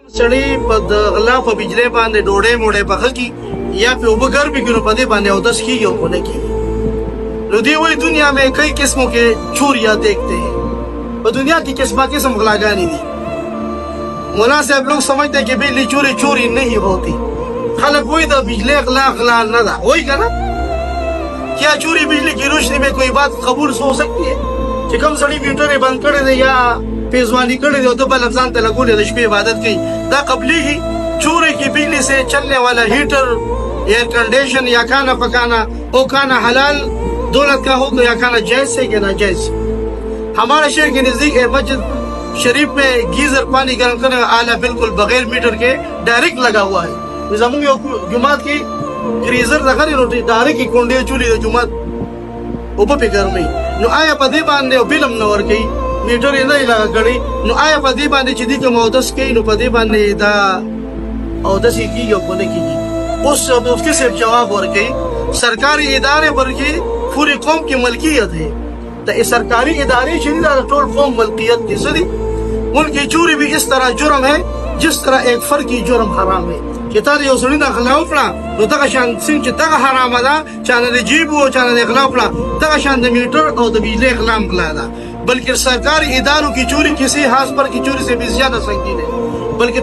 सड़ी गला प बिजली बांधे डोड़े मोड़े पखल की या पे उबगर भी क्यों पदे बांधे उदस की यो कोने की लुधी हुई दुनिया में कई किस्मों के चूरिया देखते हैं और दुनिया की किस्म गलागानी दी मुला से अब लोग समझते हैं कि बिजली चोरी चोरी नहीं होती खलक वही तो बिजली अगला न था वही का ना क्या चोरी बिजली की रोशनी में कोई बात कबूल हो सकती है कि कम सड़ी मीटर बंद कर दे या पेजवानी कर दे तो बल अफजान तलगुल रशबी इबादत की दा कबली ही चूरे की बिजली से चलने वाला हीटर एयर कंडीशन या खाना पकाना वो खाना हलाल दौलत का हो तो या खाना जायज से या नाजायज। हमारे शहर के नजदीक मस्जिद शरीफ में गीजर पानी गर्म करने का आला बिल्कुल बगैर मीटर के डायरेक्ट लगा हुआ है। जुमात की ग्रीजर रखा नहीं डायरेक्ट की कुंडी चूली जुमात ऊपर पे गर्म नहीं नो आया पदे बांधे बिलम न और कई मीटर नहीं लगा गड़ी नो आया पदे बांधे चिदी के मौदस के नो पदे बांधे दा औदस की यो कोने की उस उसके सिर्फ जवाब और कई सरकारी इदारे पर की पूरी कौम की मलकियत है तो इस सरकारी इदारे टोल कौम मलकियत की सदी उनकी चोरी भी इस तरह जुर्म है जिस तरह एक फर्क की जुर्म हराम है किताब यो सुनी ना खिलाफ पड़ा तो तक शान सिंह तक हराम दा चाने रिजीब हो चाने खिलाफ पड़ा तक शान मीटर और बिजली खिलाफ खिलाया बल्कि सरकारी इदारों की चोरी किसी हाथ पर की चोरी से भी ज्यादा संगीन है बल्कि